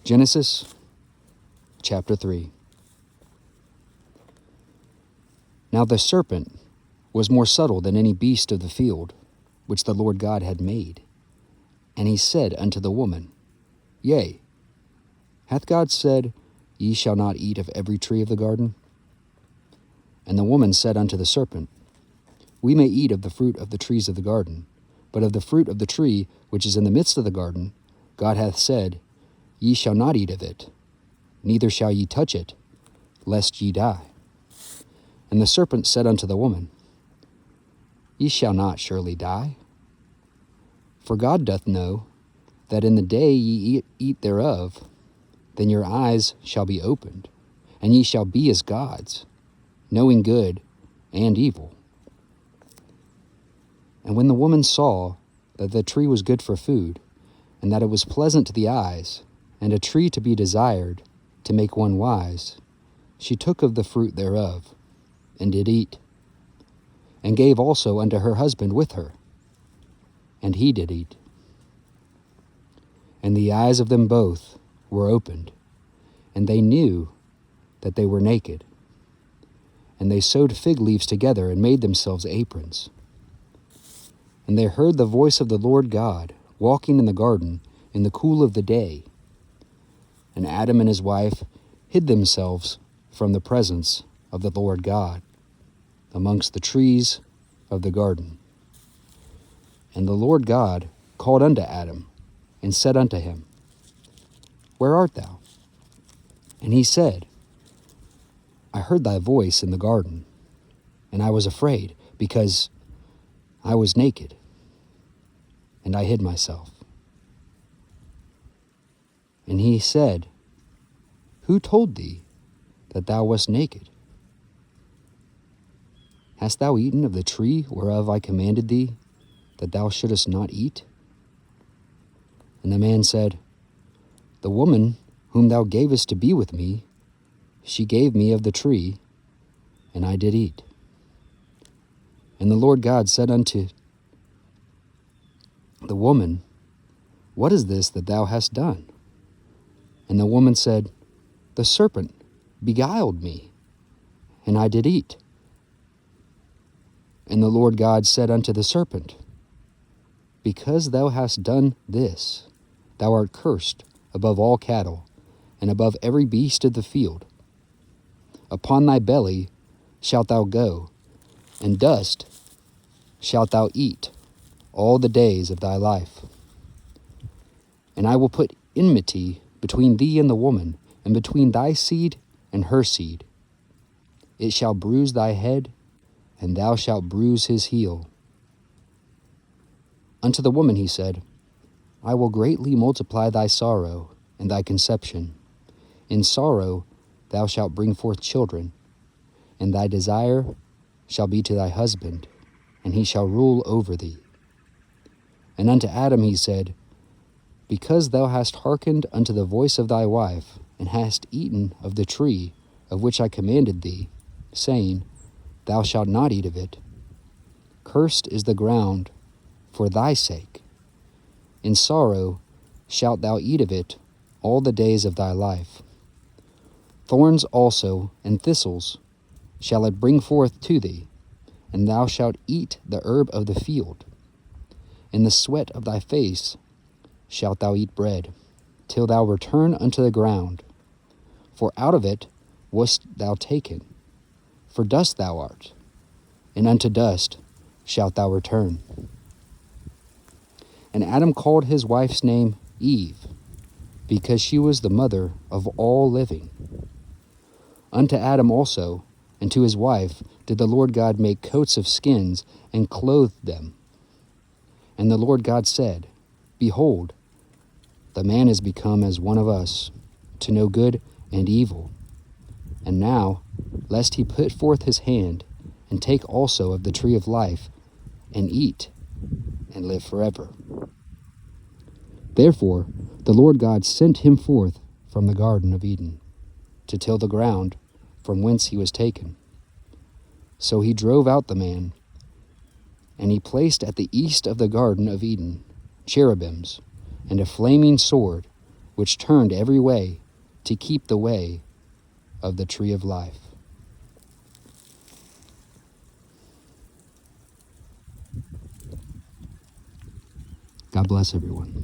Genesis chapter 3. Now the serpent was more subtle than any beast of the field, which the Lord God had made. And he said unto the woman, Yea, hath God said, Ye shall not eat of every tree of the garden? And the woman said unto the serpent, We may eat of the fruit of the trees of the garden, but of the fruit of the tree which is in the midst of the garden, God hath said, Ye shall not eat of it, neither shall ye touch it, lest ye die. And the serpent said unto the woman, Ye shall not surely die. For God doth know that in the day ye eat thereof, then your eyes shall be opened, and ye shall be as gods, knowing good and evil. And when the woman saw that the tree was good for food, and that it was pleasant to the eyes, and a tree to be desired, to make one wise, she took of the fruit thereof, and did eat, and gave also unto her husband with her, and he did eat. And the eyes of them both were opened, and they knew that they were naked. And they sewed fig leaves together, and made themselves aprons. And they heard the voice of the Lord God, walking in the garden in the cool of the day. And Adam and his wife hid themselves from the presence of the Lord God amongst the trees of the garden. And the Lord God called unto Adam, and said unto him, Where art thou? And he said, I heard thy voice in the garden, and I was afraid, because I was naked, and I hid myself. And he said, Who told thee that thou wast naked? Hast thou eaten of the tree whereof I commanded thee, that thou shouldest not eat? And the man said, The woman whom thou gavest to be with me, she gave me of the tree, and I did eat. And the Lord God said unto the woman, What is this that thou hast done? And the woman said, The serpent beguiled me, and I did eat. And the Lord God said unto the serpent, Because thou hast done this, thou art cursed above all cattle, and above every beast of the field. Upon thy belly shalt thou go, and dust shalt thou eat all the days of thy life. And I will put enmity between thee and the woman, and between thy seed and her seed. It shall bruise thy head, and thou shalt bruise his heel. Unto the woman he said, I will greatly multiply thy sorrow and thy conception. In sorrow thou shalt bring forth children, and thy desire shall be to thy husband, and he shall rule over thee. And unto Adam he said, Because thou hast hearkened unto the voice of thy wife, and hast eaten of the tree of which I commanded thee, saying, Thou shalt not eat of it, cursed is the ground for thy sake. In sorrow shalt thou eat of it all the days of thy life. Thorns also and thistles shall it bring forth to thee, and thou shalt eat the herb of the field. In the sweat of thy face shalt thou eat bread, till thou return unto the ground. For out of it wast thou taken, for dust thou art, and unto dust shalt thou return. And Adam called his wife's name Eve, because she was the mother of all living. Unto Adam also, and to his wife, did the Lord God make coats of skins, and clothed them. And the Lord God said, Behold, the man is become as one of us, to know good and evil. And now, lest he put forth his hand, and take also of the tree of life, and eat, and live forever. Therefore the Lord God sent him forth from the Garden of Eden, to till the ground from whence he was taken. So he drove out the man, and he placed at the east of the Garden of Eden cherubims, and a flaming sword, which turned every way to keep the way of the tree of life. God bless everyone.